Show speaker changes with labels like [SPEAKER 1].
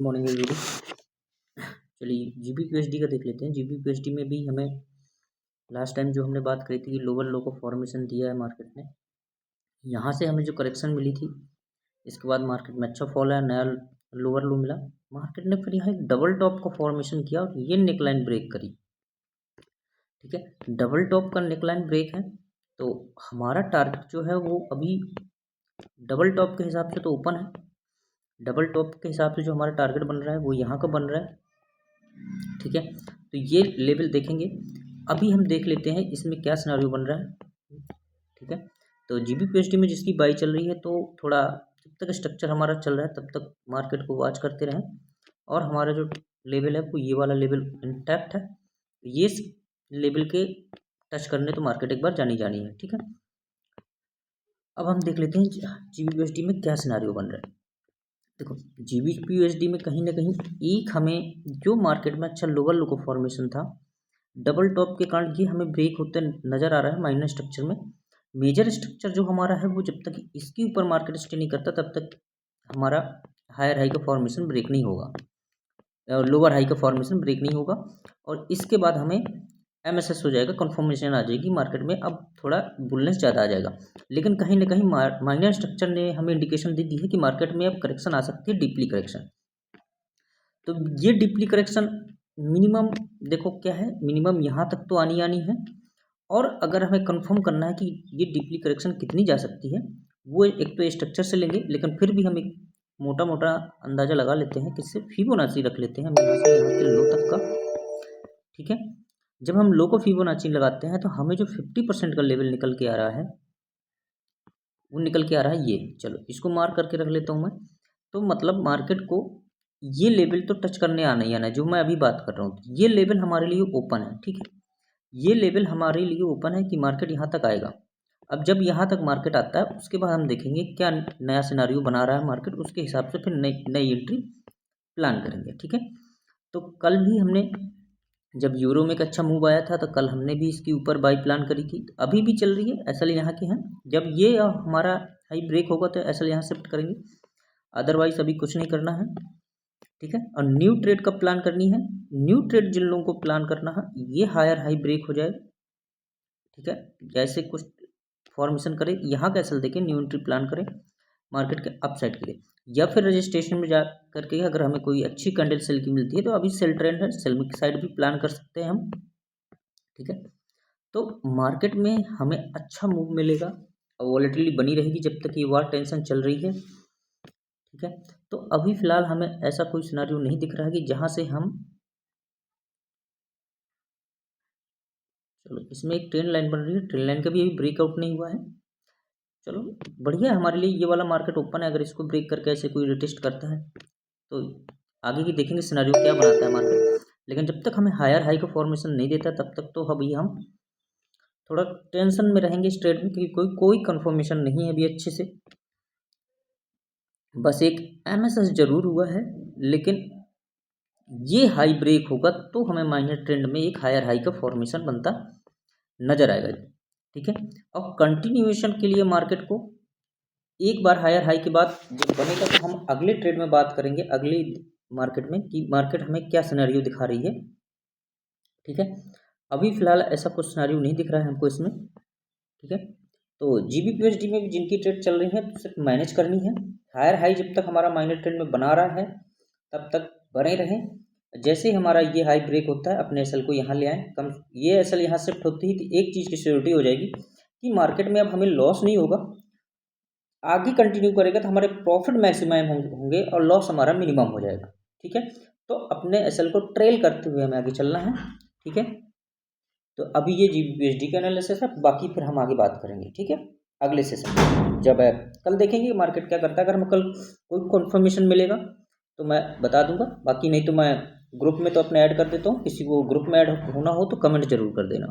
[SPEAKER 1] Morning everybody. चलिए जीबीपीएसडी का देख लेते हैं। जीबीपीएसडी में भी हमें लास्ट टाइम जो हमने बात करी थी कि लोअर लो को फॉर्मेशन दिया है मार्केट ने, यहाँ से हमें जो करेक्शन मिली थी, इसके बाद मार्केट में अच्छा फॉल है, नया लोअर लो मिला। मार्केट ने फिर यहाँ एक डबल टॉप का फॉर्मेशन किया और ये नेकलाइन ब्रेक करी। ठीक है, डबल टॉप का नेकलाइन ब्रेक है तो हमारा टारगेट जो है वो अभी डबल टॉप के हिसाब से तो ओपन है। डबल टॉप के हिसाब से जो हमारा टारगेट बन रहा है वो यहाँ का बन रहा है। ठीक है, तो ये लेवल देखेंगे। अभी हम देख लेते हैं इसमें क्या सिनेरियो बन रहा है। ठीक है, तो जीबीपीएसडी में जिसकी बाई चल रही है तो थोड़ा जब तक स्ट्रक्चर हमारा चल रहा है तब तक मार्केट को वॉच करते रहें और हमारा जो लेवल है वो ये वाला लेवल इंटैक्ट है। ये लेवल के टच करने तो मार्केट एक बार जानी है। ठीक है, अब हम देख लेते हैं जीबीपीएसडी में क्या सिनेरियो बन रहा है। देखो जीबीपीएसडी में कहीं ना कहीं एक हमें जो मार्केट में अच्छा लोअर लो का फॉर्मेशन था, डबल टॉप के कारण ये हमें ब्रेक होते नजर आ रहा है माइनर स्ट्रक्चर में। मेजर स्ट्रक्चर जो हमारा है वो जब तक इसके ऊपर मार्केट स्टे नहीं करता तब तक हमारा हायर हाई का फॉर्मेशन ब्रेक नहीं होगा, लोअर हाई का फॉर्मेशन ब्रेक नहीं होगा और इसके बाद हमें एमएसएस हो जाएगा, कंफर्मेशन आ जाएगी मार्केट में। अब थोड़ा बुलनेस ज़्यादा आ जाएगा, लेकिन कहीं ना कहीं माइनर स्ट्रक्चर ने हमें इंडिकेशन दे दी है कि मार्केट में अब करेक्शन आ सकती है, डीपली करेक्शन। तो ये डीपली करेक्शन मिनिमम देखो क्या है, मिनिमम यहाँ तक तो आनी है और अगर हमें कंफर्म करना है कि ये डीपली करेक्शन कितनी जा सकती है वो एक तो स्ट्रक्चर से लेंगे, लेकिन फिर भी हम एक मोटा मोटा अंदाज़ा लगा लेते हैं, किससे फिबोनाची रख लेते हैं हम यहाँ से यहाँ के लो तक का। ठीक है, जब हम लो को फिबोनाची लगाते हैं तो हमें जो 50% का लेवल निकल के आ रहा है वो निकल के आ रहा है ये। चलो इसको मार्क करके रख लेता हूँ मैं। तो मतलब मार्केट को ये लेवल तो टच करने आना ही आना है, जो मैं अभी बात कर रहा हूँ। ये लेवल हमारे लिए ओपन है। ठीक है, ये लेवल हमारे लिए ओपन है कि मार्केट यहाँ तक आएगा। अब जब यहाँ तक मार्केट आता है उसके बाद हम देखेंगे क्या नया सिनारियो बना रहा है मार्केट, उसके हिसाब से फिर नई एंट्री प्लान करेंगे। ठीक है, तो कल भी हमने जब यूरो में एक अच्छा मूव आया था तो कल हमने भी इसके ऊपर बाई प्लान करी थी, अभी भी चल रही है। एसएल यहाँ की है, जब ये हमारा हाई ब्रेक होगा तो एसएल यहाँ शिफ्ट करेंगे, अदरवाइज अभी कुछ नहीं करना है। ठीक है, और न्यू ट्रेड कब प्लान करनी है, न्यू ट्रेड जिन लोगों को प्लान करना है ये हायर हाई ब्रेक हो जाए। ठीक है, जैसे कुछ फॉर्मेशन करें यहाँ का एसएल देखें, न्यू एंट्री प्लान करें मार्केट के अपसाइड के लिए, या फिर रजिस्ट्रेशन में जा करके अगर हमें कोई अच्छी कैंडल सेल की मिलती है तो अभी सेल ट्रेंड है, सेल की साइड भी प्लान कर सकते हैं हम। ठीक है, तो मार्केट में हमें अच्छा मूव मिलेगा और वॉलेटिलिटी बनी रहेगी जब तक ये वार टेंशन चल रही है। ठीक है, तो अभी फिलहाल हमें ऐसा कोई सिनेरियो नहीं दिख रहा है कि जहां से हम, चलो इसमें एक ट्रेंड लाइन बन रही है, ट्रेंड लाइन का भी अभी ब्रेकआउट नहीं हुआ है। चलो बढ़िया है हमारे लिए, ये वाला मार्केट ओपन है। अगर इसको ब्रेक करके ऐसे कोई रिटेस्ट करता है तो आगे की देखेंगे सिनेरियो क्या बनाता है मार्केट, लेकिन जब तक हमें हायर हाई का फॉर्मेशन नहीं देता तब तक तो अभी हम थोड़ा टेंशन में रहेंगे इस ट्रेड में, क्योंकि कोई कंफर्मेशन नहीं है अभी अच्छे से। बस एक एमएसएस जरूर हुआ है, लेकिन ये हाई ब्रेक होगा तो हमें माइनर ट्रेंड में एक हायर हाई का फॉर्मेशन बनता नजर आएगा। ठीक है, और कंटिन्यूएशन के लिए मार्केट को एक बार हायर हाई के बाद जब बनेगा तो हम अगले ट्रेड में बात करेंगे, अगले मार्केट में, कि मार्केट हमें क्या सिनेरियो दिखा रही है। ठीक है, अभी फिलहाल ऐसा कुछ सिनेरियो नहीं दिख रहा है हमको इसमें। ठीक है, तो जीबीपीएसडी में भी जिनकी ट्रेड चल रही है तो सिर्फ मैनेज करनी है। हायर हाई जब तक हमारा माइनर ट्रेंड में बना रहा है तब तक बने रहें। जैसे ही हमारा ये हाई ब्रेक होता है अपने एसएल को यहाँ ले आएँ, कम ये एसएल यहाँ शिफ्ट होती ही तो एक चीज़ की श्योरिटी हो जाएगी कि मार्केट में अब हमें लॉस नहीं होगा। आगे कंटिन्यू करेगा तो हमारे प्रॉफिट मैक्सिमम होंगे और लॉस हमारा मिनिमम हो जाएगा। ठीक है, तो अपने एसएल को ट्रेल करते हुए हमें आगे चलना है। ठीक है, तो अभी ये जीबीपीएसडी का एनालिसिस है, बाकी फिर हम आगे बात करेंगे। ठीक है, अगले सेशन जब है कल देखेंगे मार्केट क्या करता है। अगर हमें कल कोई कन्फर्मेशन मिलेगा तो मैं बता दूंगा, बाकी नहीं तो मैं ग्रुप में तो अपने ऐड कर देता हूँ। किसी को ग्रुप में ऐड होना हो तो कमेंट जरूर कर देना।